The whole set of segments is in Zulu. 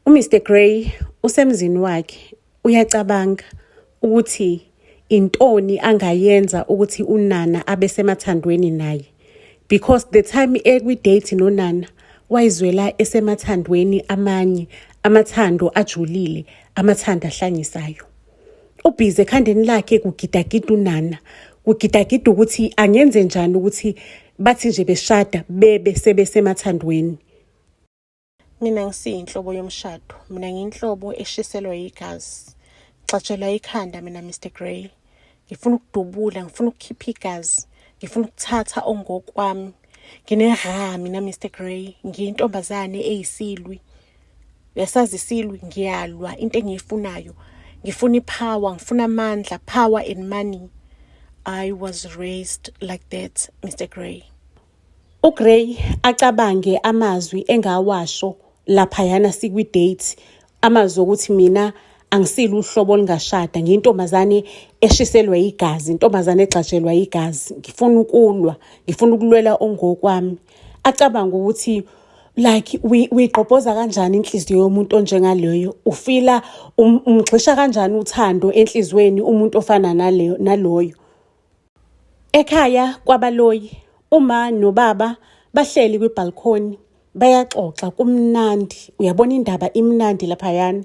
uMr Gray usemzini wakhe uyacabanga ukuthi intoni angayenza ukuthi uNana abe semathandweni naye, because the time ekwi-date noNana wayizwela esemathandweni amanye, amathando ajulile, amathando ahlanyisayo. Ubhizi ekhandeni lakhe kugidagida uNana, kugidagida ukuthi angenze njani ukuthi bathi nje beshada bebe sebesemathandweni. Mina ngisiyinhlobo yomshado, mina ngiyinhlobo eshiselwa igazi, xatshelwa ikhanda mina Mr Gray. Ngifuna ukudubula, ngifuna ukukhipha igazi, ngifuna ukuthatha ongokwami. Ngineha mina Mr Gray, ngiyintombazane eyisilwi. Yasazi isilwi ngiyalwa into engiyifunayo. Ngifuna ipower, ngifuna amandla, power and money. I was raised like that, Mr Gray. uGray acabange amazwi engawasho laphayana sikwi-date, amazwi ukuthi mina angisile uhlobo olungashada, ngiyintombazane eshiselwa igazi, intombazane egxatshelwa igazi, ngifuna ukulwa, ngifuna ukulwela ongokwami. Acabanga ukuthi like uyigqobhoza kanjani inhliziyo yomuntu onjengaleyo, ufila umgxisha kanjani uthando enhlizweni umuntu ofana naloyo. Ekhaya kwabaloyi uma nobaba bahleli kwibalcony bayaxoxa, kumnandi, uyabona indaba imnandi laphayana.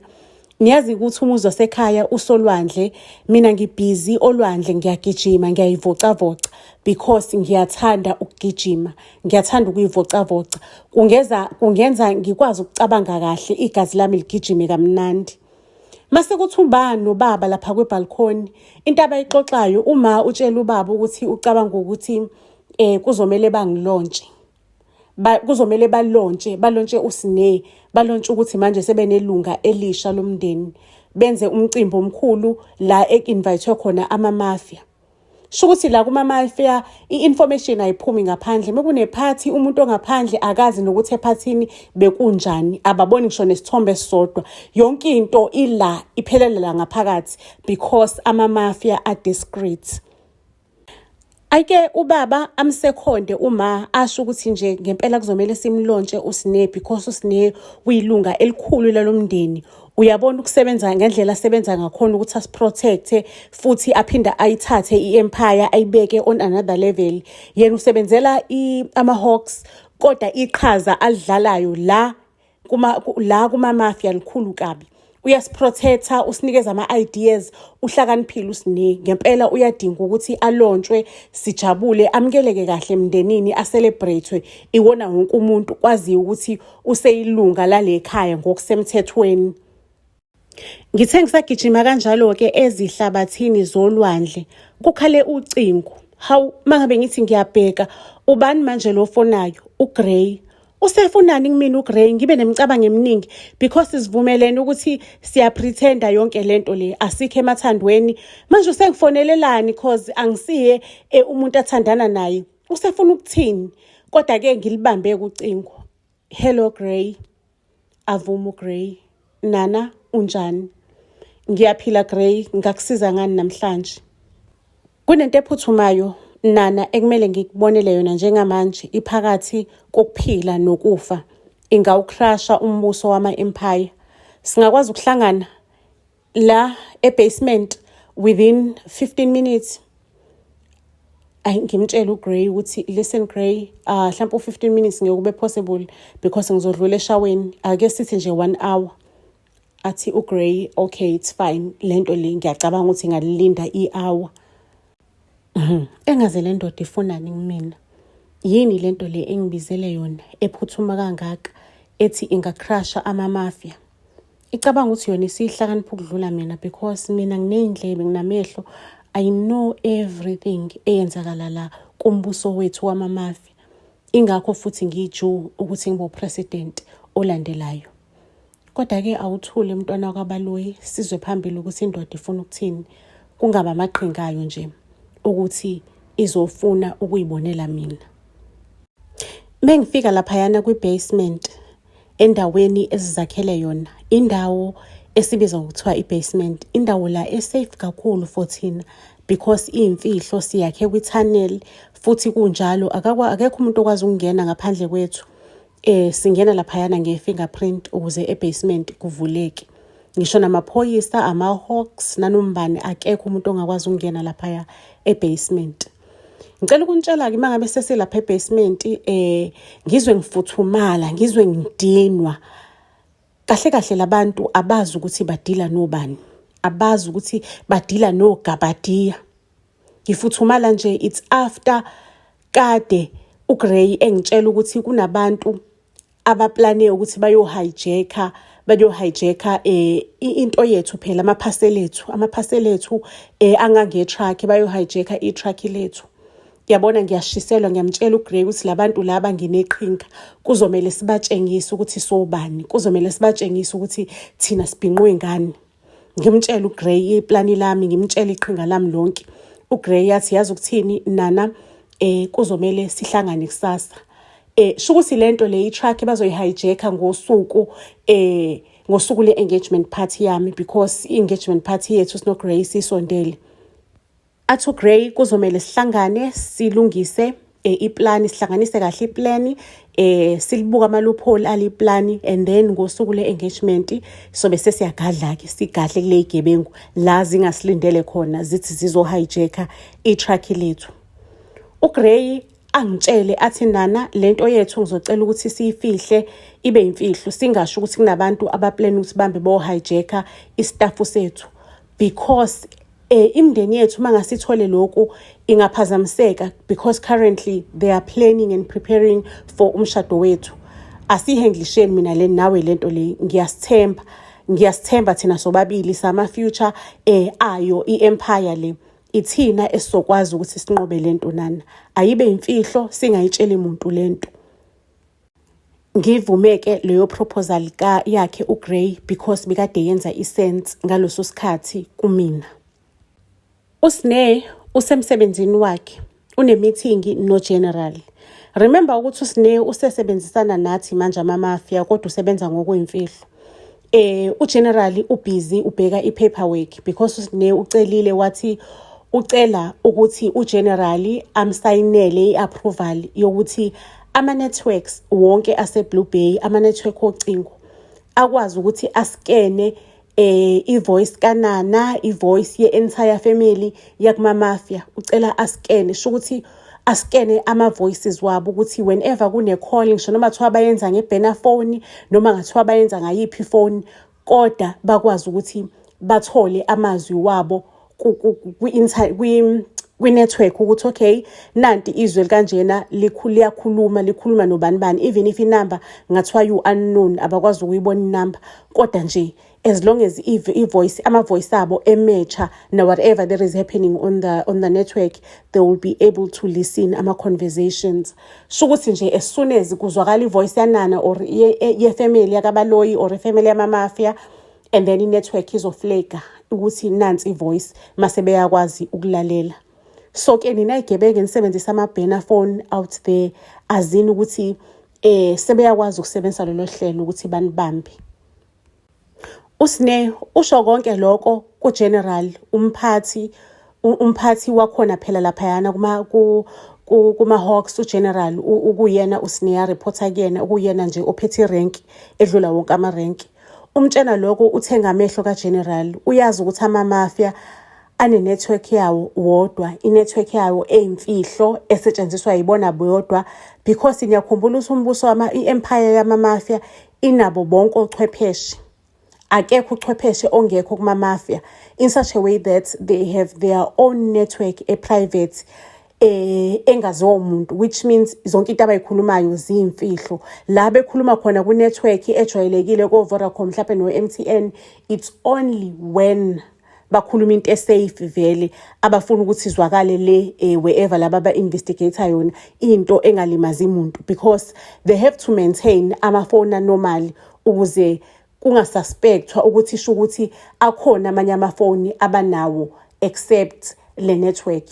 Niyazi ukuthi umuzi wasekhaya usolwandle, mina ngibhizi olwandle, ngiyagijima, ngiyayivocavoca because ngiyathanda ukugijima, ngiyathanda ukuyivocavoca. Kungenza ngikwazi ukucabanga kahle, igazi lami ligijime kamnandi. Mase kuthi ubani nobaba lapha kwebalcony, into abayixoxayo uma utshela ubaba ukuthi ucabanga ukuthi kuzomele bangilontshe. Kuzomele balontshe uSine, balontshe ukuthi manje sebenelunga elisha lomndeni, benze umcimbi omkhulu la ekinvitwe khona ama-mafia. Shukuthi la kuma-mafia i-information ayiphumi ngaphandle, mekune party umuntu ongaphandle akazi nokuthi ephathini bekunjani, ababoni ngisho nesithombe esisodwa, yonke into ila iphelela ngaphakathi because ama-mafia are discreet. Ayike ubaba amsekhonde uma asho ukuthi nje ngempela kuzomela simlontshe uSine because uSine uyilunga elikhulu lalomndeni. Uyabona ukusebenza ngendlela asebenza ngakhona ukuthi asiprotecte futhi aphinda ayithathe iempire ayibeke on another level. Yena usebenzela ama-Hawks kodwa iqhaza alidlalayo la kuma-mafia likhulu kabi. Uyasiprotecta, usinikeza ama-ideas, uhlakaniphile uSine. Ngempela uyadinga ukuthi alontshwe, sijabule, amkeleke kahle emndenini, acelebrate iwona wonke umuntu kwazi ukuthi useyilunga lale ekhaya ngokusemthethweni. Ngithe ngisagijima kanjalo ke ezihlabathini zolwandle kukhale ucingo. Hawu mangabe ngithi ngiyabheka ubani manje lo fonayo? uGray. Usefunani kumina uGray? Ngibe nemicabango eminingi because sivumelene ukuthi siyapretenda yonke lento le, asikho emathandweni. Manje usengifonelelani because angisiye umuntu athandana naye? Usefuna ukuthini? Kodwa ke ngilibambe kucingo. Hello Gray. Avuma uGray. Nana unjani? Ngiyaphila Gray, ngakusiza ngani namhlanje? Kunento ephuthumayo Nana ekumele ngikubonele yona njengamanje, iphakathi kokuphila nokufa. Ingawucrasha umbuso wama-empire. Singakwazi ukuhlangana la e-basement within 15 minutes. Ngimtshela uGray ukuthi listen Gray, mhlawumbe 15 minutes ngeke possible because ngizodlula eshaweni. Ake sithi nje 1 hour. Athi uGray, okay it's fine. Lento le ngiyacabanga ukuthi ngalilinda i-hour. Engaze le ndoda ifunani kumina. Yini lento le engibizele yona ephuthuma kangaka ethi ingacrasha ama-mafia? Icabanga ukuthi yona isihlakanipha ukudlula mina because mina ngineyindlebe, nginamehlo. I know everything eyenzakala la kumbuso wethu wama-mafia. Ingakho futhi ngiyiJew ukuthi ngibe president olandelayo. Kodwa ke awuthule mntwana wakabaloyi, sizwe phambili ukuthi indoda ifuna ukuthini, kungaba amaqhingayo nje ukuthi izofuna ukuyibonela mina. Mengifika laphayana kwi-basement endaweni esizakhele yona, indawo esibiza ukuthiwa i-basement, indawo la esafe kakhulu for thina because iyimfihlo, siyakhe kwi-tunnel futhi kunjalo akekho umuntu okwazi ukungena ngaphandle kwethu. singena laphayana nge-fingerprint ukuze e-basement kuvuleke. Ngisho namaphoyisa, ama-Hawks, nanombani akekho umuntu ongakwazi ukungena laphaya e-basement. Ngicela ukunitshela-ke uma ngabe sesilapha e-basement, ngizwe ngifuthumala, ngizwe ngidinwa. Kahle kahle labantu abazi ukuthi badila nobani, abazi ukuthi badila noGabadiya. Ngifuthumala nje, it's after kade uGray engitshela ukuthi kunabantu abaplane ukuthi bayo-hijacka into yethu phela, amaphasela ethu angange-truck, bayo-hijacka i-truck lethu. Yabona, ngiyashiselwa, ngiyamtshela uGray ukuthi labantu laba ngineqhinga, kuzomela sibatshengise ukuthi sobani, kuzomela sibatshengise ukuthi thina sibhinqwe ngani. Ngimtshela uGray iplani lami, ngimtshela iqhinga lami lonke. uGray yathi yazi ukuthini nana, kuzomele sihlangane kusasa. Shukuthi lento le i-truck bazoyihijacka ngosuku le-engagement party yami, because i-engagement party yethu sinoGray sisondele. Athi uGray kuzomele sihlangane silungise iplani, sihlanganise kahle iplani, silibuka ama-loophole aliplani, and then ngosuku le-engagement sobe sesiyagadla-ke, sigadle kule igebengu la zingasilindele khona zithi zizohijacka i-truck lethu. uGray angitshele athi nana, lento yethu ngizocela ukuthi siyifihle ibe imfihlo, singasho ukuthi kunabantu abaplane ukuthi bambe bo-hijacka istafu sethu, because imndeni yethu mangasithole lokhu ingaphazamiseka, because currently they are planning and preparing for umshado wethu. Asihenglisheni mina le nawe lento le, ngiyasithemba thina sobabili sama-future ayo i-empire le. Ithina esizokwazi ukuthi sinqobe lento nana, ayibe imfihlo, singayitsheli umuntu lento. Ngivumeke leyo proposal yakhe uGray, because bekade yenza isense ngaloso sikhathi kumina. uSneh usemsebenzini wakhe, une-meeting no-general. Remember ukuthi uSneh usesebenzisana nathi manje ama-mafia, kodwa usebenza ngokuyimfihlo. uGeneral ubusy ubheka i-paperwork, because uSneh ucelile wathi ucela ukuthi uGeneral amsayinele i-approval yokuthi ama-networks wonke ase-Blue Bay, ama-network ocingo, akwazi ukuthi askene i-voice kanana, i-voice ye-entire family yakuma-mafia. Ucela askene, shukuthi askene ama-voices wabo ukuthi whenever kune-call, ngisho noma kuthiwa bayenza nge-burner phone, noma ngathiwa bayenza ngayiphi phone, kodwa bakwazi ukuthi bathole amazwi wabo kwi-network ukuthi okay, nanti izwe likanjena likhuluma nobani bani, even if inamba ngathiwa you-unknown, abakwazi ukuyibona inamba, kodwa nje as long as i-voice, ama-voice abo ematcha na whatever that is happening on the network, they will be able to listen ama-conversations. Shukuthi nje as soon as kuzwakala i-voice yanana or ye-family yakabaloyi or ifamily yama-mafia, and then i-network izofleka ukuthi nansi i-voice, mase beyakwazi ukulalela. So ke nina igebenge nisebenzisa ama-burner phone out there, azini ukuthi sebeyakwazi ukusebenzisa lelo hlelo ukuthi banibambe. uSneh usho konke lokho kuGeneral, umphathi wakhona phela laphayana kuma-Hawks. uGeneral ukuyena uSneh reporter kuyena, ukuyena nje ophethe irank edlula wonke ama-rank. Umtshela lokho uthenga amehlo kaGeneral, uyazi ukuthi ama-mafia ane-network yawo wodwa, i-network yawo eyimfihlo esetshenziswa yibona bodwa, because ngiyakhumbula ukuthi umbuso i-empire yama-mafia inabo bonke ochwepheshe. Akekho uchwepheshe ongekho kuma-mafia, in such a way that they have their own network private engaziwa umuntu, which means zonke into abayikhulumayo ziyimfihlo. La bekhuluma khona ku-network ejwayelekile ko-Vodacom mhlawumbe no-MTN, it's only when bakhuluma into esafe vele abafuna ukuthi izwakale le wherever laba ba-investigator yona into engalimazi umuntu, because they have to maintain amafoni anormal ukuze kungasuspectwa ukuthi isho ukuthi akhona amanye amafoni abanawo except le network.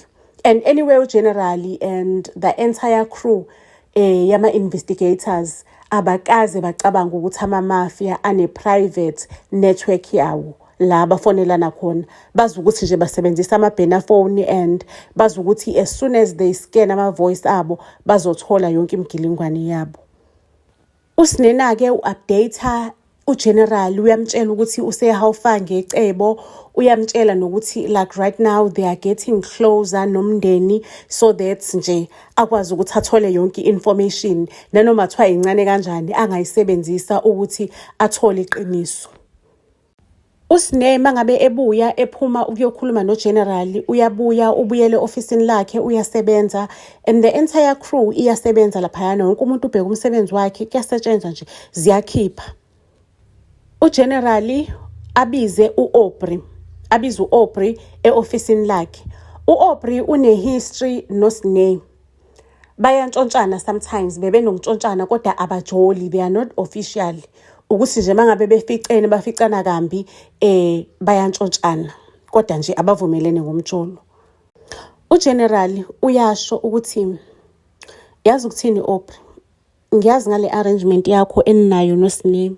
And anyway, generally and the entire crew yama-investigators abakaze bacabanga ukuthi ama-mafia ane-private network yawo la bafonelana khona. Bazi ukuthi nje basebenzisa ama-burner phone, and bazi ukuthi as soon as they scan ama-voice abo bazothola yonke imigilingwane yabo. Usinena-ke u-update ugeneral, uyamtshela ukuthi usehawufa ngecebo, uyamtshela nokuthi like right now they are getting closer nomndeni, so that nje akwazi ukuthi athole yonke information, nanoma kuthiwa incane kanjani angayisebenzisa ukuthi athole iqiniso. Usine mangabe ebuya ephuma ukuyokhuluma nogeneral, uyabuya ubuyele ofisini lakhe uyasebenza, and the entire crew iyasebenza laphayana, wonke umuntu ubheka umsebenzi wakhe, kuyasetshenzwa nje, ziyakhipha. Ugeneral abize u-Aubrey e-ofisini lakhe. U-Aubrey une-history noSine. Bayantshontshana sometimes, bebenontshontshana kodwa abajoli, they are not official. Ukuthi nje mangabe baficana kambi, bayantshontsana, kodwa nje abavumelene ngomtsholo. Ugeneral uyasho ukuthi, yazi ukuthini Aubrey, ngiyazi ngale arrangement yakho eninayo noSine,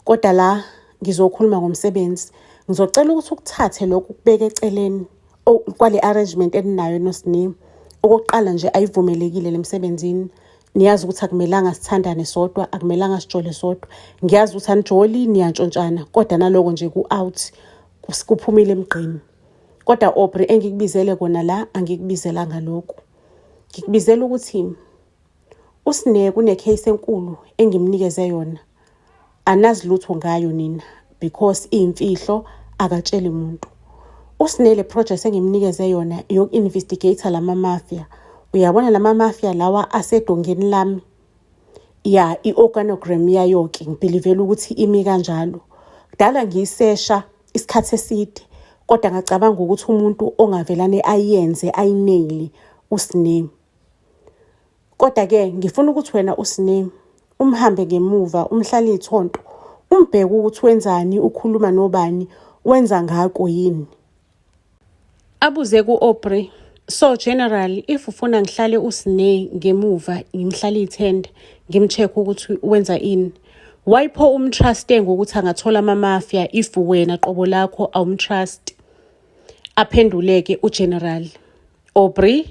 kodwa la ngizokhuluma ngomsebenzi. Ngizocela ukuthi ukuthathe lokhu kubeke eceleni kwale arrangement eninayo noSine. Okokuqala nje ayivumelekile lemsebenzini. Niyazi ukuthi akumelanga sithandane sodwa, akumelanga sijole sodwa. Ngiyazi ukuthi anijoli niyantshontshana, kodwa naloko nje ku-out kuphumile emgqini. Kodwa Aubrey engikubizele kona la angikubizelanga lokho. Ngikubizela ukuthi uSine kune-case enkulu engimnikeze yona. Anazi lutho ngayo nina because iyimfihlo, akatsheli umuntu. Usine le project engimnikeze yona yoku-investigator lama mafia. Uyabona lama mafia lawa asedongeni lami, ya i-organogram yayoke ngibhilivela ukuthi imi kanjalo. Kudala ngiyisesha isikhathi eside, kodwa ngacabanga ukuthi umuntu ongavelane ayenze ayineli uSine. Kodwa-ke ngifuna ukuthi wena uSine umhambe ngemuva, umhlale ithonto, umbheke ukuthi wenzani, ukhuluma nobani, wenza ngako yini. Abuze ku-Aubrey, so general, if ufuna ngihlale uSine ngemuva, ngimhlale ithende, ngimcheck ukuthi wenza ini, wayipho umtruste ngokuthi angathola ama-mafia if wena qobo lakho awumtrust? Aphenduleke ugeneral, Aubrey,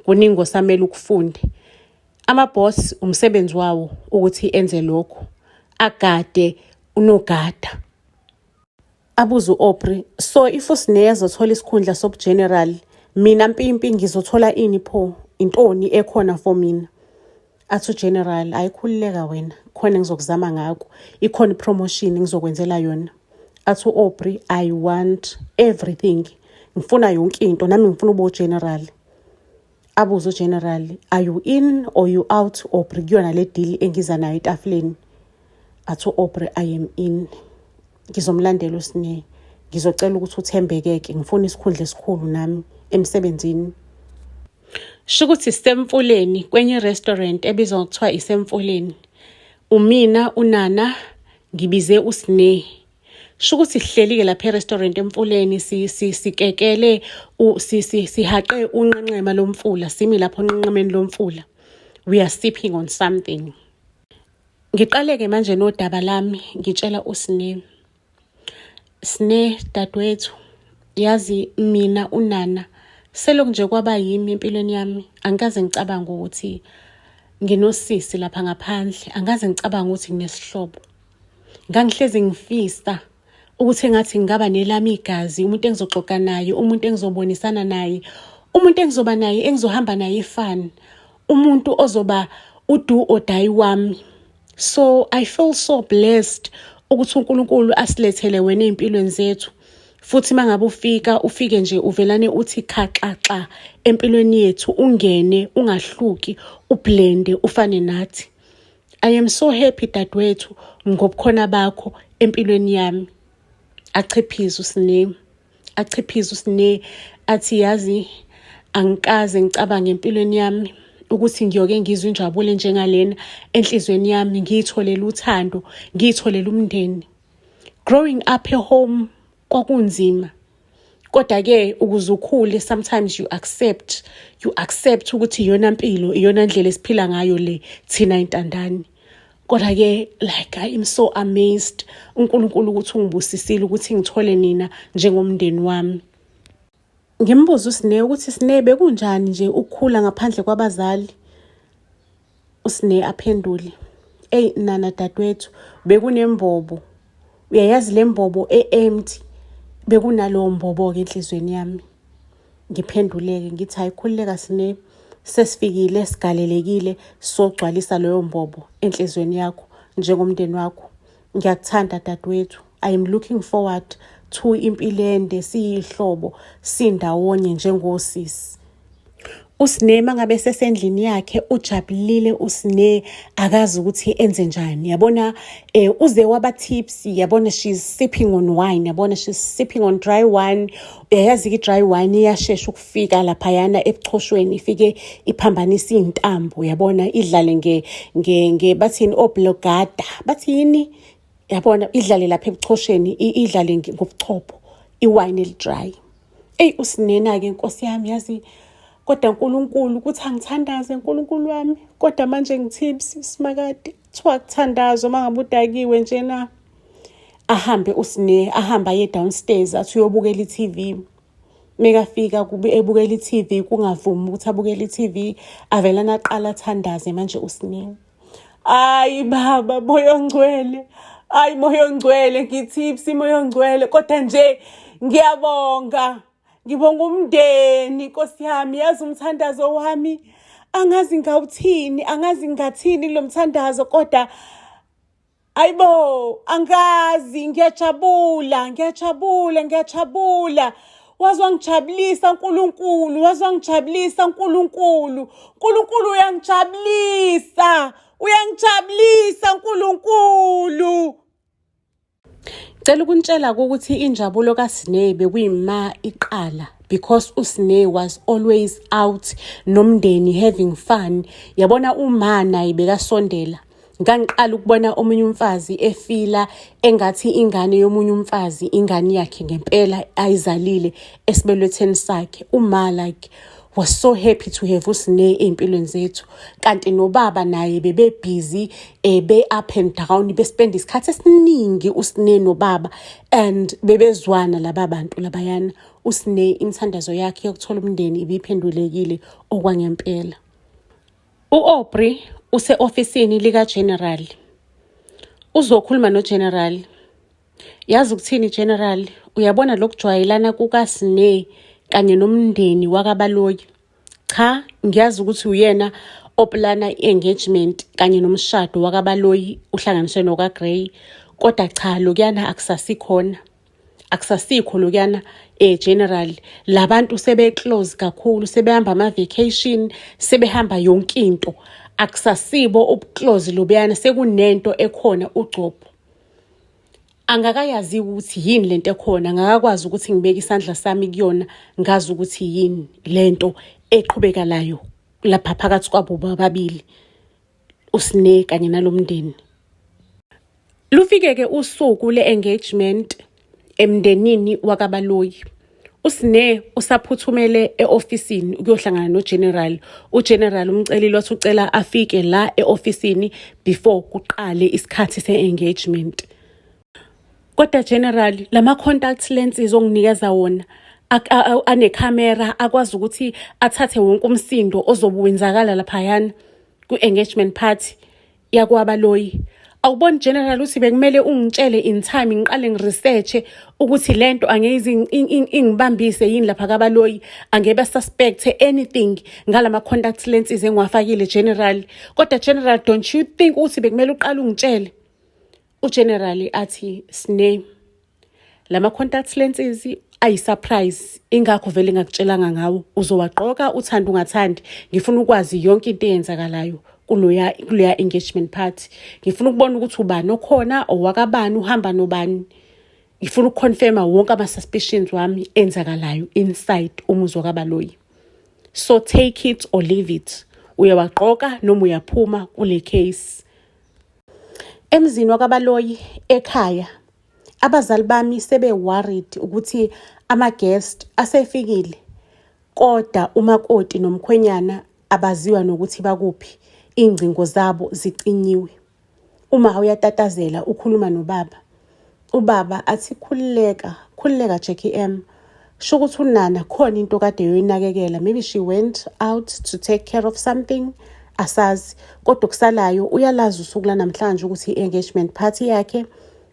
kuningi osamele ukufunde. Ama-boss umsebenzi wawo ukuthi enze lokho, agade unogada. Abuza u-Aubrey, so if uSine azothola isikhundla sobugeneral, mina Mpimpi ngizothola ini pho? Intoni ekhona for mina? Athi ugeneral, ayikhululeka wena, khona ngizokuzama ngako, ikhona promotion ngizokwenzela yona. Athi u-Aubrey, I want everything, ngifuna yonke into, nami ngifuna ube ugeneral. Abuza ugeneral, are you in or you out Aubrey kuyona le deal engiza nayo etafuleni? Athi u-Aubrey, I am in. Ngizomlandela uSine, ngizocela ukuthi uthembekeke, ngifuna isikhundla esikhulu nami emsebenzini. Shukuthi sisemfuleni kwenye restaurant ebizwa ngokuthiwa isemfuleni. Umina uNana ngibize uSine. Shukuthi sihlelike lapha e-restaurant emfuleni, sikekele sihaqe unqenqema lomfula, simi lapho onqenqemeni lomfula. We are sipping on something. Ngiqaleke manje nodaba lami, ngitshela uSine, Sine dadwethu, yazi mina uNana selokhu nje kwaba yimi empilweni yami, angikaze ngicabanga ukuthi nginosisi lapha ngaphandle, angikaze ngicabanga ukuthi nginesihlobo. Ngangihlezi ngifisa ukuthi engathi ngingaba nelami igazi, umuntu engizoxoxa naye, umuntu engizobonisana naye, umuntu engizoba naye, engizohamba naye ifani, umuntu ozoba udo or die wami. So I feel so blessed ukuthi uNkulunkulu asilethele wena empilweni zethu, futhi mangabe ufike nje uvelane uthi khaxaxa empilweni yethu, ungene ungahluki, ublende ufane nathi. I am so happy dadwethu ngobukhona bakho empilweni yami. Achiphiza uSine, athi yazi angikaze ngicabange empilweni yami ukuthi ngiyoke ngizwe injabulo njengalena enhlizweni yami, ngiyitholela uthando, ngiyitholela umndeni. Growing up at home kwakunzima, kodwa-ke ukuze ukhule sometimes you accept ukuthi iyona mpilo, iyona ndlela esiphila ngayo le thina intandane. Kodwa-ke like I am so amazed uNkulunkulu ukuthi ungibusisile ukuthi ngithole nina njengomndeni wami. Ngimbuza uSine ukuthi Sine bekunjani nje ukukhula ngaphandle kwabazali? uSine aphendule, eyi nana dadewethu bekunembobo, uyayazi le mbobo empty, bekunalowo mbobo-ke enhlizweni yami. Ngiphenduleke ngithi hayi khululeka Sine, sesifikile sigalelekile sogcwalisa leyo mbobo enhlizweni yakho njengomndeni wakho. Ngiyakuthanda dadewethu, I am looking forward to impilo ende siyihlobo sindawonye njengosisi. USine mangabe sesendlini yakhe ujabulile uSine akazi ukuthi enze njani. Yabona uze waba tipsy, yabona she's sipping on wine, yabona she's sipping on dry wine. Uyayazi ke dry wine iyashesha ukufika lapha yana ebuchoshweni, ifike iphambanisa izintambo, yabona idlale nge bathini oblogada. Bathini? Yabona idlale lapha ebuchosheni, idlale ngobuchopho, iwine eli-dry. uSinena ke Nkosi yami yazi kodwa uNkulunkulu ukuthi angithandaze uNkulunkulu wami, kodwa manje ngithipsi simakade kuthiwa kuthandazwa mangabe udakiwe njena. Ahambe uSine ahamba ye downstairs athi uyobukela iTV. Megafika kube ebukela iTV kungavumi ukuthi abukele iTV, avelana aqala athandaze manje uSine. Ayi baba moya ongcwele, ayi moya ongcwele ngithipsi moya ongcwele, kodwa nje ngiyabonga. Ngibonga umndeni Nkosi yami, yazi umthandazo wami angazi ngawuthini, angazi ngathini lo mthandazo, kodwa ayibo angazi ngiyajabula. Wazwangijabulisa uNkulunkulu, wazwangijabulisa uNkulunkulu. uNkulunkulu uyangijabulisa uNkulunkulu. Cela ukuntshela ukuthi injabulo kaSine bekuyima iqala because uSine was always out nomndeni having fun. Yabona uma naye bekasondela ngangiqala ukubona omunye umfazi efila engathi ingane yomunye umfazi ingane yakhe ngempela ayizalile esibelethweni sakhe. Uma like was so happy to have uSine empilweni zethu, kanti nobaba naye bebe busy be up and down, bespend isikhathi esiningi uSine nobaba and bebezwana laba bantu labayana. uSine imithandazo yakhe yokuthola umndeni ibiphendulekile okwangempela. uAubrey use-ofisini lika General, uzokhuluma no General. Yazi ukuthini General? Uyabona lokujwayelana kukaSine kanye nomndeni wakaBaloyi. Cha, ngiyazi ukuthi uyena oplana i-engagement kanye nomshado wakaBaloyi uhlanganiswe nokaGray, kodwa cha lokuyana akusasikhona. Akusasikho lokuyana General, labantu sebe close kakhulu, sebehamba ama vacation, sebehamba yonke into. Akusasibo ubuclose lobuyana, sekunento ekhona uGcopho. Angakayazi ukuthi yini lento ekhona, angakakwazi ukuthi ngibeke isandla sami kuyona ngazi ukuthi yini lento eqhubeka layo lapha phakathi kwabo babili uSine kanye nalomndeni. Lufike ke usuku le-engagement emndenini wakaBaloyi. uSine usaphuthumele eofisini ukuyohlangana noGeneral. uGeneral umcelile wathi ucela afike la eofisini before kuqale isikhathi se-engagement. Kodwa General, lama contact lenses onginikeza wona ane camera akwazi ukuthi athathe wonke umsindo ozobuwenzakala laphayana ku-engagement party yakwaBaloyi. Awuboni General ukuthi bekumele ungitshele in time ngiqale ngiresearch ukuthi lento angeke ingibambise yini lapha kaBaloyi, angebe suspect anything ngalama contact lenses engiwafakile General. Kodwa General, don't you think ukuthi bekumele uqale ungitshele? uGeneral athi Sine, lama contact lenses ayi surprise, ingakho vele ngakutshelanga ngawo, uzowagqoka uthanda ungathandi. Ngifuna ukwazi yonke into eyenzakalayo kuloya engagement party. Ngifuna ukubona ukuthi ubani okhona, owakabani, uhamba nobani. Ngifuna ukuconfirma wonke ama suspicions wami enzakalayo inside umuzi wakaBaloyi. So take it or leave it, uyawagqoka noma uyaphuma kule case. Emzini wakaBaloyi ekhaya, abazali bami sebe worried ukuthi ama guest asefikile, kodwa umakoti nomkhwenyana abaziwa nokuthi bakuphi, ingcingo zabo zicinyiwe. Uma uyatatazela ukhuluma nobaba, ubaba athi khulileka Jackie M, sho ukuthi unana khona into kade yoyinakekela, maybe she went out to take care of something, asazi. Kodwa okusalayo uyalazi usuku lanamhlanje ukuthi i-engagement party yakhe,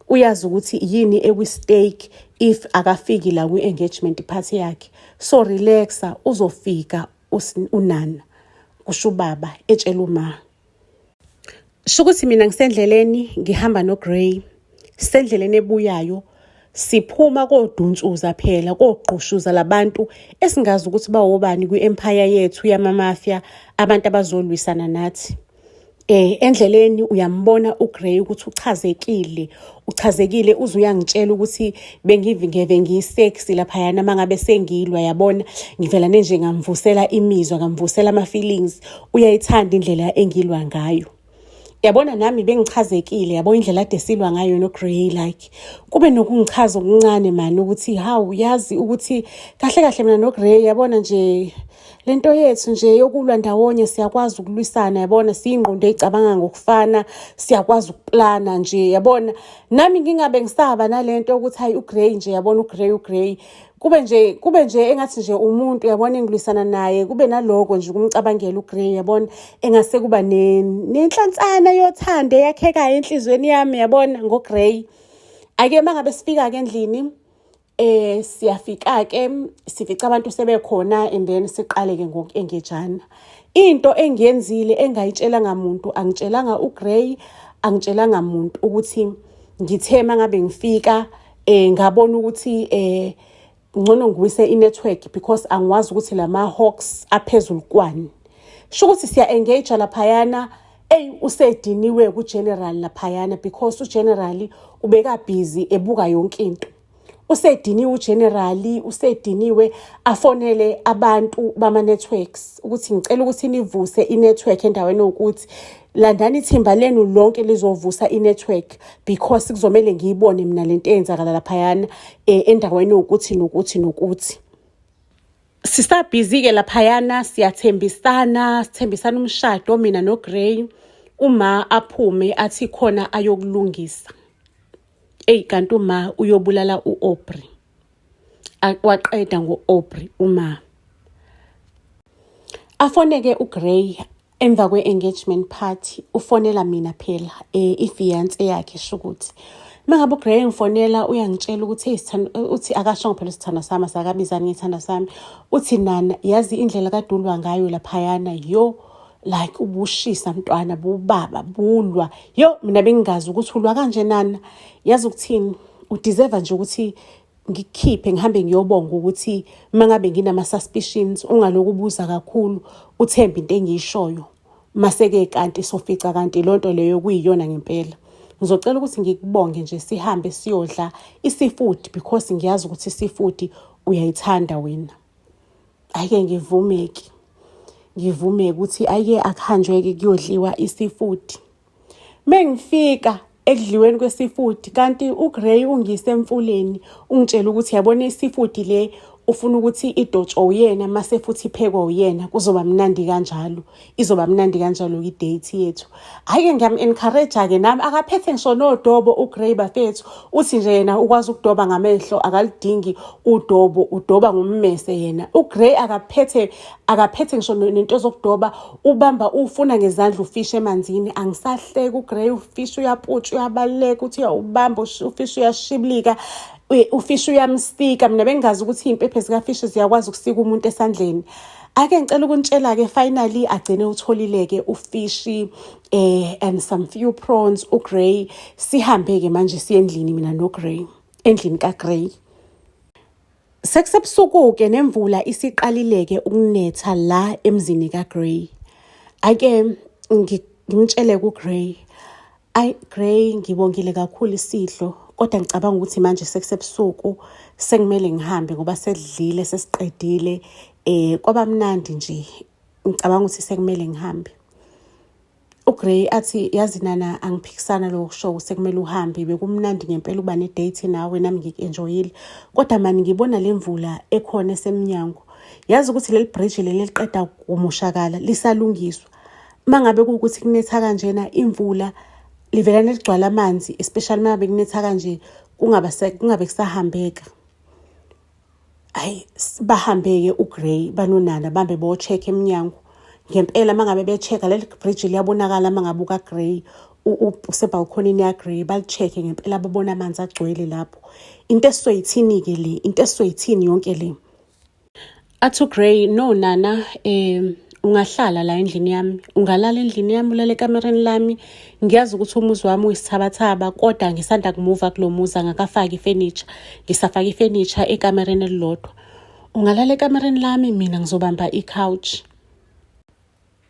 uyazi ukuthi yini ekwi-stake if akafiki la kwi-engagement party yakhe. So relaxa, uzofika unana, kusho ubaba etshela uma. Shukuthi mina ngisendleleni ngihamba noGray, sendleleni ebuyayo siphuma kodunsuza phela kogqushuza labantu esingazi ukuthi bawobani kwi-empire yethu yamamafia, abantu abazolwisana nathi. Endleleni uyambona uGray ukuthi uchazekile uze uyangitshela ukuthi bengivingeve ngiyisexy laphayana mangabe sengilwa, yabona ngivelane nje ngamvusela imizwa, ngamvusela ama-feelings, uyayithanda indlela engilwa ngayo. Yabona nami bengichazekile, yabo indlela ade silwa ngayo noGray, like kube nokungichaza okuncane mani ukuthi hawu yazi ukuthi kahle mina noGray, yabona nje lento yethu nje yokulwa ndawonye siyakwazi ukulwisana, yabona siyingqondo ezicabanga ngokufana, siyakwazi ukuplana nje, yabona nami ngingabe ngisaba nalento ukuthi hayi uGray nje, yabona uGray kube nje engathi nje umuntu, yabona engilwisana naye, kube naloko nje ukumcabangela uGray, yabona engase kuba nenhlantsana yothando yakheka enhlizweni yami, yabona ngoGray. Ake mangabe sifika ke endlini siyafika-ke sifica abantu sebekhona and then siqale-ke ngoku-engejana. Into engiyenzile engayitshelanga muntu, angitshelanga uGray, angitshelanga muntu ukuthi ngithe mangabe ngifika ngabona ukuthi ngcono ngiwise i-network because angiwazi ukuthi lama-hawks aphezulu kwani. Shukuthi siya-engage laphayana, usediniwe ku-general laphayana because ugenerali ubeka busy ebuka yonke into. Usediniwe ugenerali, usediniwe afonele abantu bama-networks ukuthi ngicela ukuthi nivuse i-network endaweni ukuthi landani ithimba lenu lonke lizovusa i-network because kuzomele ngiyibone mina lento eyenzakala laphayana endaweni ukuthi. Sisabhizi-ke laphayana sithembisana umshado mina noGray. Uma aphume athi khona ayokulungisa. Kanti uma uyobulala u-Aubrey. Waqeda ngo-Aubrey uma. Afoneke uGray emva kwe-engagement party, ufonela mina phela ifiance yakhe shukuthi. Mangabe uGray ngifonela uyangitshela ukuthi uthi akasho phela isithanda sami, asakabizani ngithanda sami. Uthi nana yazi indlela kadulwa ngayo laphayana like ubushisa mntwana bubaba bulwa. Mina bengingazi ukuthi ulwa kanje nana. Yazi ukuthini? Udeserve nje ukuthi ngikukhiphe ngihambe ngiyobonga ukuthi mangabe nginama suspicions ungaloku ubuza kakhulu, uthemba into engiyishoyo. Maseke kanti sofica kanti lonto leyo kuyiyona ngempela. Ngizocela ukuthi ngikubonge nje sihambe siyodla isifood because ngiyazi ukuthi isifood uyayithanda wena. Ake ngivumeke ukuthi ake akuhanjwe kuyodliwa isifood. Mengifika ekudliweni kwesifood kanti uGray ungise emfuleni ungitshela ukuthi yabona isifood le ufuna ukuthi idotshwe uyena mase futhi iphekwa uyena, kuzoba mnandi kanjalo, izoba mnandi kanjalo i-date yethu. Ake ngiyam-encourage ke nami akaphethe ngisho nodobo uGray bafethu, uthi nje yena ukwazi ukudoba ngamehlo, akalidingi udobo, udoba ngommese yena. uGray akaphethe ngisho nento zokudoba, ubamba ufuna ngezandla ufish emanzini. Angisahleka uGray, ufish uyaputsha, uyabaleka, uthi ubamba ufish uyashibilika, ufish uyamsika. Mina bengazi ukuthi impepho zikafish ziyakwazi ukusika umuntu esandleni. Ake ngicela ukunitshela-ke finally agcine utholile-ke ufishi and some few prawns uGray. Sihambe-ke manje siye endlini mina noGray, endlini kaGray. Sekusebusuku-ke nemvula isiqalile-ke ukunetha la emzini kaGray. Ake ngimtshele kuGray, Gray ngibongile kakhulu isidlo, kodwa ngicabanga ukuthi manje sekusebusuku sengimele ngihambe ngoba sedlile sesiqedile. Kwaba mnandi nje, ngicabanga ukuthi sekumele ngihambe. uGray athi yazi nana angiphikisana lo kusho sekumele uhambe, bekumnandi ngempela uba ne-date nawe, nami ngike-enjoyile. Kodwa mani ngibona le mvula ekhona esemnyango. Yazi ukuthi leli bridge leli liqeda kumushakala lisalungiswa. Mangabe kuukuthi kunetha kanjena imvula livelana ligcwala amanzi, especially mangabe kunetha kanje kungabe kusahambeka. Bahambeke uGray banonana bambe bo check eminyango. ngempela mangabe be-check-a leli bridge liyabonakala mangabe ukaGray usebalkonini yaGray bali-check-e ngempela babona amanzi agcwele lapho. Into esizoyithini-ke le, into esizoyithini yonke le. Athi uGray, no nana, ungahlala la endlini yami, ungalala endlini yami, ulale ekamereni lami. Ngiyazi ukuthi umuzi wami uyisithabathaba, kodwa ngisanda kumuva kulo muzi, angakafaki ifurniture, ngisafaka ifurniture ekamereni elilodwa. Ungalala ekamereni lami, mina ngizobamba i-couch.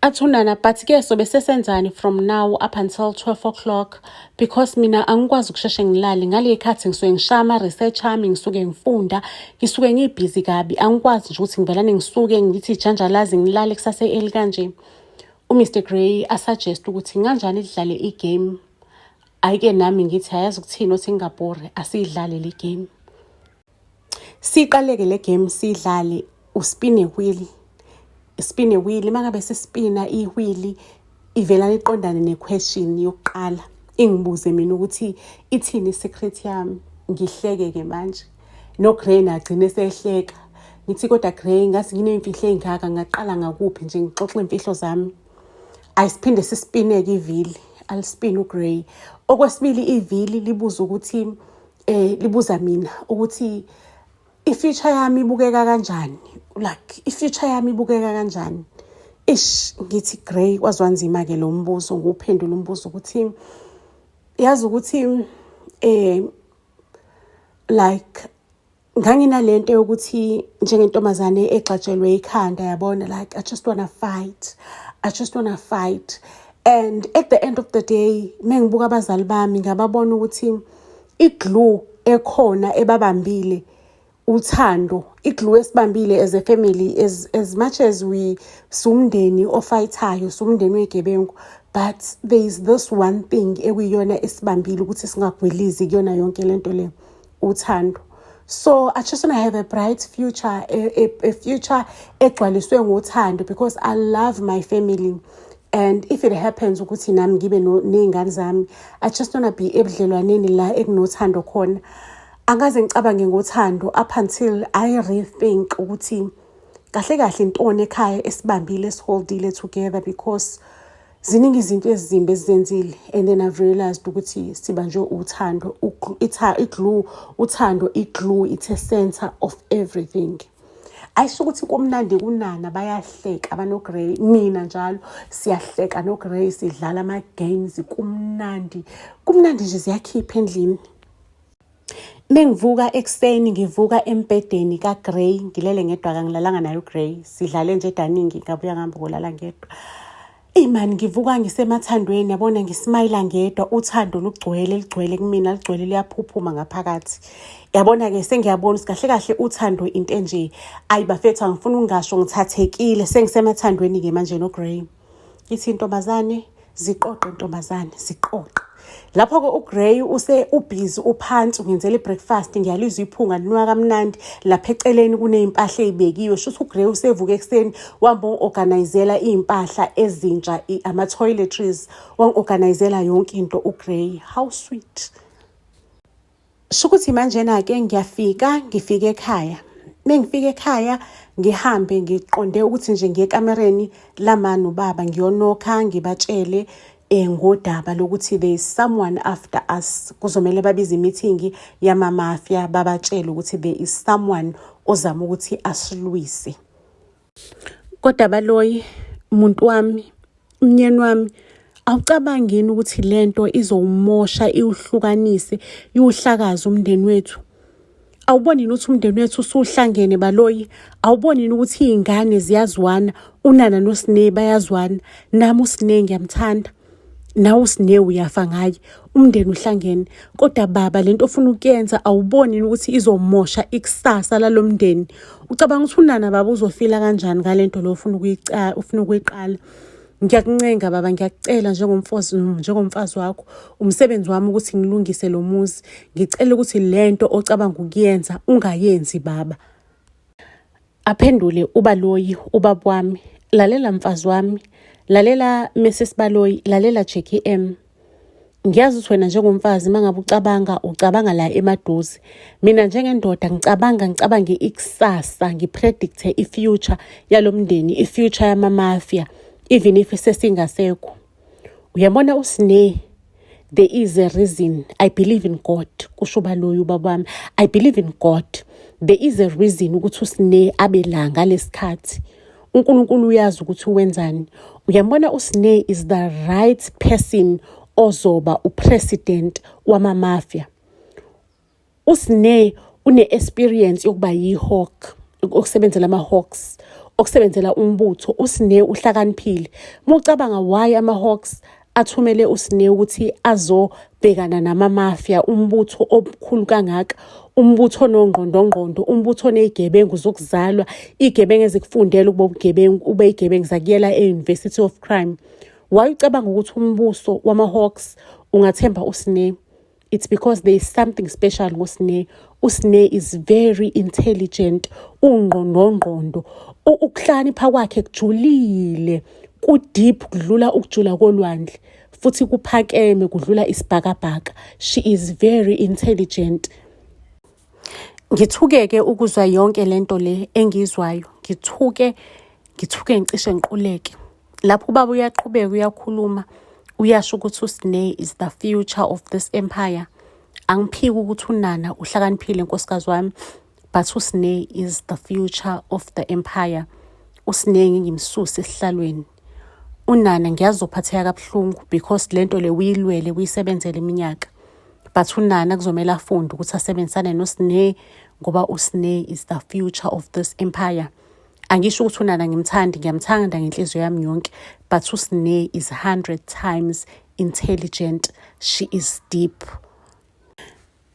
Athi unana, but-ke sobe sesenzani from now up until 12 o'clock, because mina angikwazi ukusheshe ngilale ngale khathi ngisuke ngishaya ama-research ami, ngisuke ngifunda, ngisuke ngibhizi kabi, angikwazi nje ukuthi ngivelane ngisuke ngithi janjalazi ngilale kusasa early kanje. uMr Gray asuggest ukuthi kanjani lidlale i-game. Ayike nami ngithi ayazi ukuthini othi ngingabhore, asiyidlale le game. Siqaleke le game sidlale uspin a wheel. Spin a wheel, mangabe sespina i-wheel ivela iqondane ne-question yokuqala. Ingibuze mina ukuthi ithini secret yami. Ngihleke-ke manje. No Gray nagcine sehleka. Ngithi kodwa Gray ngathi nginemfihlo engaka, ngaqala ngakuphi nje ngixoxe imfihlo zami. Ayisiphinde sispine-ke ivili, alispin uGray. Okwesibili ivili libuza ukuthi libuza mina ukuthi i-future yami ibukeka kanjani, like i-future yami ibukeka kanjani. Ngithi Gray kwazwanzima-ke lo mbuzo, nguphendula umbuzo ukuthi yazi ukuthi like nganginalento yokuthi njengentombazane egxatshelwe ikhanda, yabona, like I just wanna fight. And at the end of the day mengibuka abazali bami ngababona ukuthi iglue ekhona ebabambile uthando, iglue esibambile as a family, as much as we sumndeni ofayithayo, sumndeni wegebengu, but there is this one thing ekuyiyona esibambile ukuthi singagwilizi kuyona yonke lento le, uthando. So I just want to have a bright future, a future egcwaliswe ngothando, because I love my family. And if it happens ukuthi nami ngibe ney'ngane zami, I just want to be ebudlelwaneni la ekunothando khona. Angaze ngicabange ngothando up until I rethink ukuthi kahle kahle intoni ekhaya esibambile, esiholdile together, because ziningi izinto ezimbi ezenzile. And then I've realized ukuthi sibanjwe uthando, iglue, uthando, iglue, it's a center of everything. Ayisho ukuthi kumnandi kunana bayahleka abanoGray, mina njalo siyahleka noGray, sidlala ama-games, kumnandi nje, ziyakhipha endlini. Mengivuka ekuseni, ngivuka embedeni kaGray, ngilele ngedwa, kangilalanga nayo uGray, sidlale nje daningi, ngabuya ngihamba ngolala ngedwa. Man, ngivuka ngisemathandweni, yabona, ngismayila ngedwa, uthando ligcwele kumina, ligcwele liyaphuphuma ngaphakathi. Yabona-ke sengiyabona ukuthi kahle kahle uthando into enje, ayibafethu angifuna ungasho ngithathekile, sengisemathandweni-ke manje noGray. Ithi intombazane ziqoqe, ntombazane ziqoqe. Lapho-ke uGray ubhizi, uphansi, ungenzela i-breakfast, ngiyalizwa iphunga linuka kamnandi, lapha eceleni kuney'mpahla ey'bekiwe. Shuthi uGray usevuka ekuseni wamba organizela iy'mpahla ezintsha, ama-toiletries, wangi-organizela yonke into uGray. How sweet. Shukuthi manjena-ke ngifike ekhaya. Mengifika ekhaya ngihambe ngiqonde ukuthi nje ngiye ekamereni lamani ubaba ngiyonokha, ngibatshele ngodaba lokuthi there is someone after us. Kuzomele babize meeting yama-mafia, babatshele ukuthi there is someone ozama ukuthi asilwise. Kodwa baloyi, umuntu wami, umnyeni wami, awucabangeni ukuthi lento izowumosha, iwuhlukanise, iwuhlakaza umndeni wethu? Awuboni ukuthi umndeni wethu usuhlangene baloyi? Awuboni ukuthi iy'ngane ziyazwana, unana noSine bayazwana, nami uSine ngiyamthanda, nawe uSine uyafa ngaye, umndeni uhlangene. Kodwa baba, lento ofuna ukuyenza awuboni ukuthi izomosha ikusasa lalomndeni? Ucabanga ukuthi unana baba uzofila kanjani ngalento lo ufuna ukuyiqala? Ngiyakuncenga baba, ngiyakucela njengomfazi wakho, umsebenzi wami ukuthi ngilungise lo muzi. Ngicela ukuthi lento ocabanga ukuyenza ungayenzi baba. Aphendule uBaloyi, ubaba wami, lalela mfazi wami, lalela Mrs Baloyi, lalela Jackie M. Ngiyazi ukuthi wena njengomfazi mangabe ucabanga la emaduze. Mina njengendoda ngicabange ikusasa, ngipredicte i-future yalomndeni, i-future yama-mafia. even if sesingasekho. Uyabona uSne, there is a reason. I believe in God. Kusho baloyi ubaba wami. I believe in God. There is a reason ukuthi uSne abe la ngalesikhathi. uNkulunkulu uyazi ukuthi uwenzani. Uyabona uSne is the right person ozoba upresident wama-mafia. uSne une-experience yokuba yi-hawk, ukusebenzela ama-hawks, ukusebenzela umbutho. uSne uhlakaniphile. Mucabanga why ama-hawks athumele uSne ukuthi azobhekana nama-mafia, umbutho obukhulu kangaka, umbutho onongqondongqondo, umbutho onezigebengu zokuzalwa, izigebengu ezikufundela ukuba ubugebengu, ube izigebengu zakuyela e-University of Crime. Why ucabanga ukuthi umbuso wama-hawks ungathemba uSne? It's because there is something special ngoSne. uSne is very intelligent, ungqondongqondo, ukuhlakanipha kwakhe kujulile, kudeep kudlula ukujula kolwandle, futhi kuphakeme kudlula isibhakabhaka. She is very intelligent. Ngithukeke ukuzwa yonke lento le engizwayo. Ngithuke ngicishe ngiquleke. Lapho ubaba uyaqhubeka uyakhuluma, uyasho ukuthi uSne is the future of this empire. Angiphiki ukuthi uNana uhlakaniphile nkosikazi wami, but uSne is the future of the empire. uSne ngimsusa esihlalweni. uNana ngiyazophatheka kabuhlungu because lento le uyilwele uyisebenzele iminyaka. But uNana kuzomela afunde ukuthi asebenzisane noSne ngoba uSne is the future of this empire. Angisho ukuthi uNana ngiyamthanda ngenhliziyo yami yonke, but uSne is 100 times intelligent. She is deep.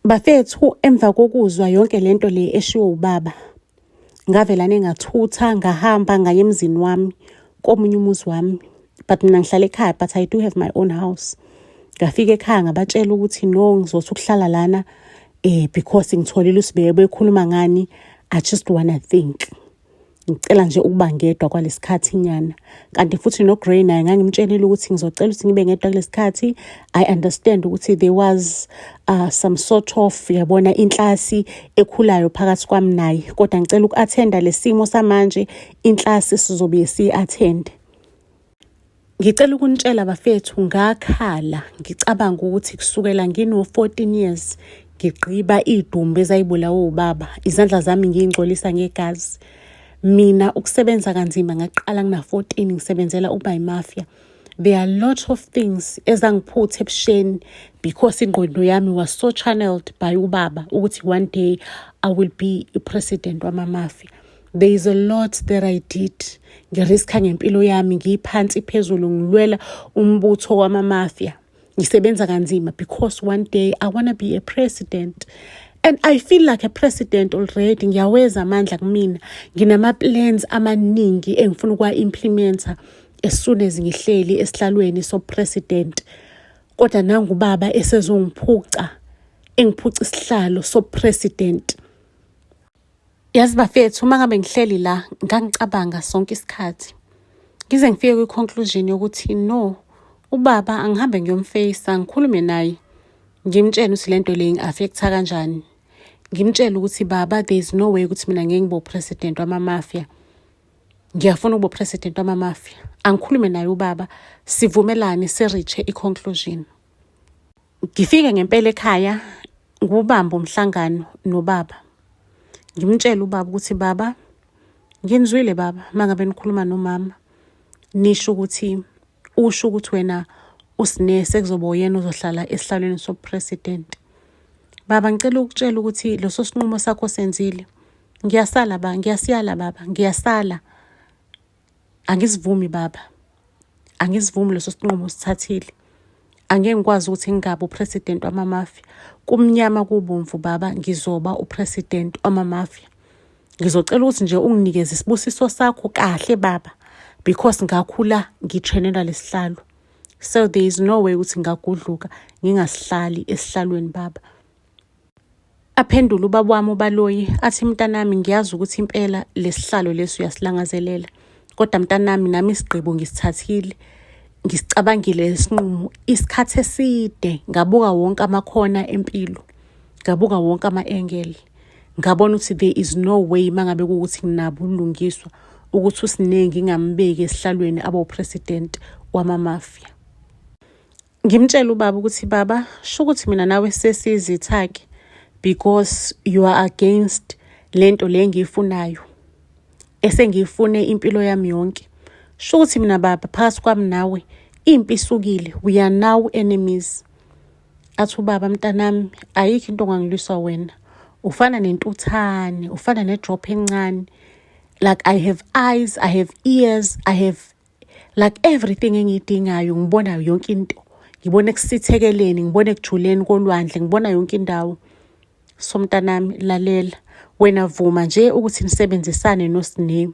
Bafethu, emva kokuzwa yonke lento le eshiwo ubaba, ngavelane ngathutha ngahamba ngaye emzini wami komunye umuzi wami. But mina ngihlala ekhaya, but I do have my own house. Ngafika ekhaya ngabatshela ukuthi no, ngizothi ukuhlala lana because ngitholile uSibeke bekhuluma ngani. I just wanna think. Ngicela nje ukuba ngedwa kwalesikhathi nyana. Kanti futhi noGray naye ngangimtshelile ukuthi ngizocela ukuthi ngibe ngedwa kulesikhathi. I understand ukuthi there was some sort of yabona inhlasi ekhulayo phakathi kwami naye, kodwa ngicela uku-attenda lesimo samanje, inhlasi sizobe si-attend. Ngicela ukunitshela bafethu, ngakhala ngicabanga ukuthi kusukela ngino-14 years ngigqiba idumbu ezayibulawa ubaba, izandla zami ngiyingcolisa ngegazi. Mina ukusebenza kanzima ngaqala ngina-14 ngisebenzela uba imafia. There are a lot of things ezangiphutha ebusheni because ingqondo yami was so channeled by ubaba ukuthi one day I will be a president wama-mafia. There is a lot that I did. Ngiriska ngempilo yami, ngiphansi phezulu ngilwela umbutho wama-mafia. Ngisebenza kanzima because one day I want to be a president. And I feel like a president already. Ngiyaweza amandla kumina. Nginama-plans amaningi engifuna ukuwa-implementa as soon as ngihleli esihlalweni so-president. Kodwa nangu ubaba esezongiphuca, engiphuca isihlalo so-president. Yazi bafethu, uma ngabe ngihleli la ngangicabanga sonke isikhathi. Ngize ngifike kwi-conclusion yokuthi no, ubaba angihambe ngiyomfeyisa, ngikhulume naye. Ngimtshela ukuthi lento le ngi-affecta kanjani. Ngimtshela ukuthi baba, there is no way ukuthi mina ngeke ngibe president wama-mafia. Ngiyafuna ukuba president wama-mafia. Angikhulume naye ubaba, sivumelane sireach i-conclusion. Ngifike ngempela ekhaya, ngubamba umhlangano nobaba. Ngimtshela ubaba ukuthi baba, nginizwile baba, mangabe nikhuluma nomama, nisho ukuthi wena uSne sekuzoba uyena uzohlala esihlalweni so-president. Baba, ngicela ukutshela ukuthi leso sinqumo sakho senzile. Ngiyasala baba, ngiyasala. Angisivumi baba. Angisivumi leso sinqumo sithathile. Angeke ngikwazi ukuthi ngingabe upresident wama-mafia. Kumnyama kubomvu baba, ngizoba upresident wama-mafia. Ngizocela ukuthi nje unginikeze isibusiso sakho kahle baba, because ngakhula ngitrainela lesihlalo. So there is no way ukuthi ngagudluka ngingasihlali esihlalweni baba. Aphendula ubaba wami ubaloyi athi, mntanami, ngiyazi ukuthi impela lesihlalo leso uyasilangazelela, kodwa mntanami, nami isigqibo ngisithathile. Ngisicabangile lesinqumo isikhathi eside, ngabuka wonke amakhona empilo, ngabuka wonke ama-angle, ngabona ukuthi there is no way mangabe ukuthi nginabo ulungiswa ukuthi uSine ngingambeki esihlalweni abawu-president wama-mafia. Ngimtshela ubaba ukuthi baba, sho ukuthi mina nawe sesizitha-ke because you are against lento le engiyifunayo esengiyifune impilo yami yonke. Sho ukuthi mina baba phakathi kwami nawe impi isukile, we are now enemies. Athi ubaba mntanami, ayikho into ongangilwisa wena, ufana nentuthane, ufana ne-drop encane. Like I have eyes, I have ears, I have like everything engiyidingayo. Ngibona yonke into, ngibona ekusithekeleni, ngibona ekujuleni kolwandle, ngibona yonke indawo. So mntanami lalela, wena vuma nje ukuthi nisebenzisane noSine.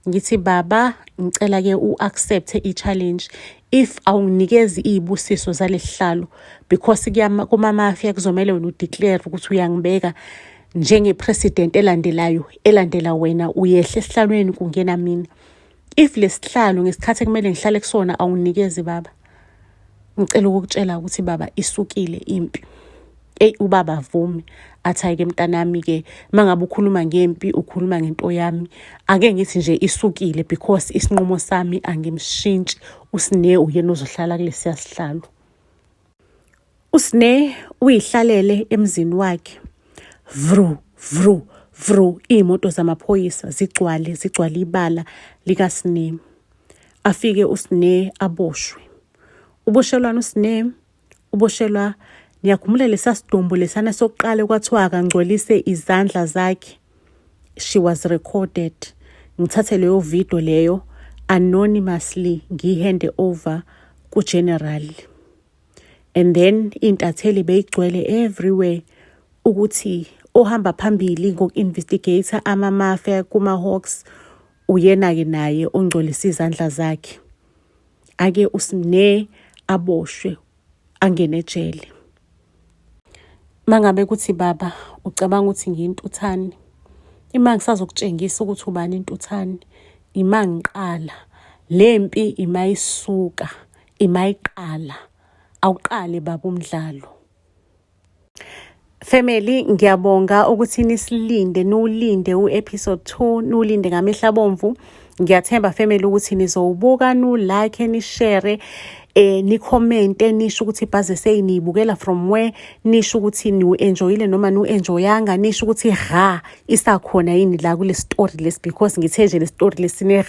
Ngithi baba, ngicela ke u-accept i-challenge. If awunikezi izibusiso zalesihlalo, because kuma-mafia kuzomela wena udeclare ukuthi uyangibeka njenge-president elandela wena, uyehle esihlalweni kungena mina. If lesihlalo ngesikhathi ekumele ngihlale kusona awunikezi baba, ngicela ukukutshela ukuthi baba isukile impi. Ubaba avume, athi-ke mntanami-ke mangabe ukhuluma ngempi ukhuluma ngento yami, ake ngithi nje isukile because isinqumo sami angimshintshi. uSine uyena ozohlala kulesiya sihlalo. uSine uyihlalele emzini wakhe, vru vru vru, iy'moto zamaphoyisa zigcwale ibala likaSine. Afike uSine aboshwe. Uboshelwana uSine, uboshelwa, niyakhumbula lesa sidumbu lesana sokuqala kwathiwa akangcolise izandla zakhe. She was recorded. Ngithathe leyo video leyo anonymously ngihande over ku-general. And then intatheli beyigcwele everywhere ukuthi ohamba phambili ngoku-investigator ama-mafia kuma-Hawks uyena-ke naye ongcolisa izandla zakhe. Ake uSine aboshwe, angene ejele. Mangabe kuthi baba ucabanga ukuthi ngiyintuthane, ima ngisazokutshengisa ukuthi ubani intuthane, ima ngiqala lempi, ima isuka, ima iqala, awuqale baba umdlalo. Family, ngiyabonga ukuthi nisilinde, nulinde u-episode 2, nulinde ngamehla bomvu. Ngiyathemba family ukuthi nizowubuka, like, ni-share, ni-comment, nisho ukuthi ibhazi seyinibukela from where, nisho ukuthi niwu-enjoyile noma niwu-enjoyanga, nisho ukuthi isakhona yini la kule story lesi, because ngithe nje le story lesine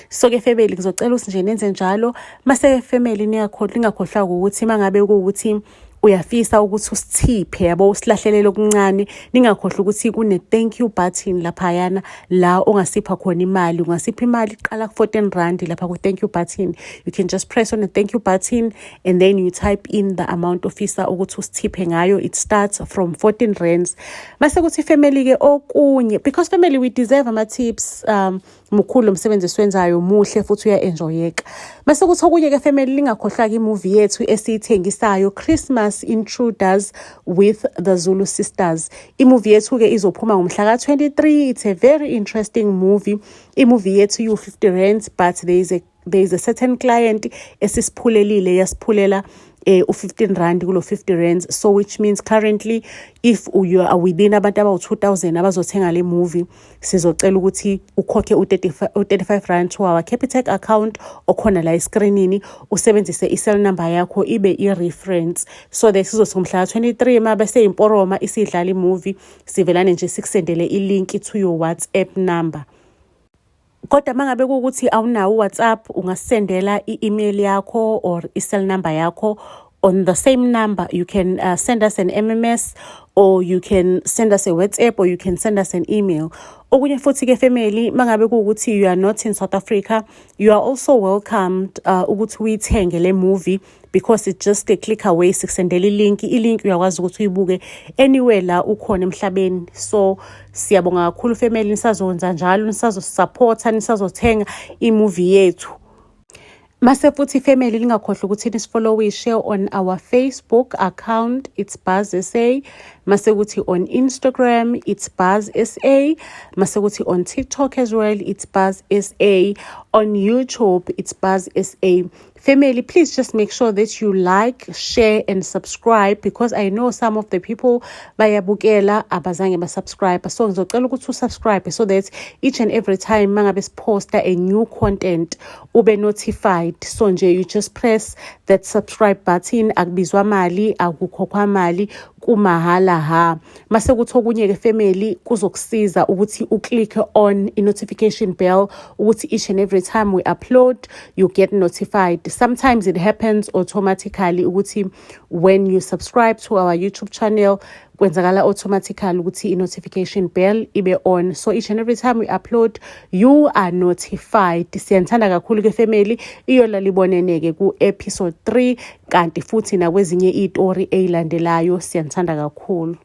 So ke family ngizocela ukuthi nje nenze njalo. Mase family ningakhohlwa ukuthi mangabe kuwukuthi uyafisa ukuthi usithiphe yabo, usilahlelele okuncane, ningakhohlwa ukuthi kune thank you button laphayana la ongasipha khona imali. Ungasipha imali iqala ku 14 rand lapha ku thank you button. You can just press on the thank you button and then you type in the amount ofisa ukuthi usithiphe ngayo. It starts from 14 rands. Mase kuthi family ke okunye, because family we deserve ama tips, mukhulu umsebenzi esiwenzayo muhle futhi uya-enjoyeka. Mase kuthi okunye ke family, lingakhohlwa ke movie yethu esiyithengisayo, Christmas Intruders with the Zulu Sisters. Movie yethu ke izophuma ngomhla ka 23. It's a very interesting movie. Movie yethu you 50 rands, but there is a certain client esisiphulelile, yasiphulela u-15 rand kulo 50 rands. So which means currently if you are within abantu abawu-2000 abazothenga le movie, sizocela ukuthi ukhokhe u-35 rand to our Capitec account okhona la escreenini, usebenzise i-cell number yakho ibe i-reference, so that sizothi ngomhla 23 mabe seyimporoma isidlala i-movie, sivelane nje sikusendele i-link to your WhatsApp number. Kodwa mangabe kuukuthi awunawo WhatsApp, ungasendela i-email yakho or i-cell number yakho on the same number. You can send us an MMS, or you can send us a WhatsApp, or you can send us an email. Okunye futhi ke family, mangabe kuukuthi you are not in South Africa, you are also welcomed ukuthi uyithenge le movie, because it's just a click away. Sikusendela i-link uyakwazi ukuthi uyibuke anywhere la ukhona emhlabeni. So siyabonga kakhulu family, nisazokwenza njalo, nisazosupporta, nisazothenga i-movie yethu. Mase futhi family lingakhohlwa ukuthi nisfollowishe on our Facebook account, it's Buzz SA. Mase kuthi on Instagram, it's Buzz SA. Mase kuthi on TikTok as well, it's Buzz SA. On YouTube, it's Buzz SA. Family, please just make sure that you like, share and subscribe, because I know some of the people bayabukela abazange basubscribe. So ngizocela ukuthi subscribe so that each and every time mangabe poster a new content ube notified. So nje you just press that subscribe button, akubizwa mali, akukhokhwa mali, kumahala ha. Mase kuthi okunye ke family kuzokusiza ukuthi click on a notification bell ukuthi each and every time we upload you get notified. Sometimes it happens automatically ukuthi when you subscribe to our YouTube channel kwenzakala automatically ukuthi i-notification bell ibe on. So each and every time we upload you are notified. Siyanthanda kakhulu ke family, iyo laliboneneke ku episode 3 kanti futhi nakwezinye izitori ezilandelayo. Siyanthanda kakhulu.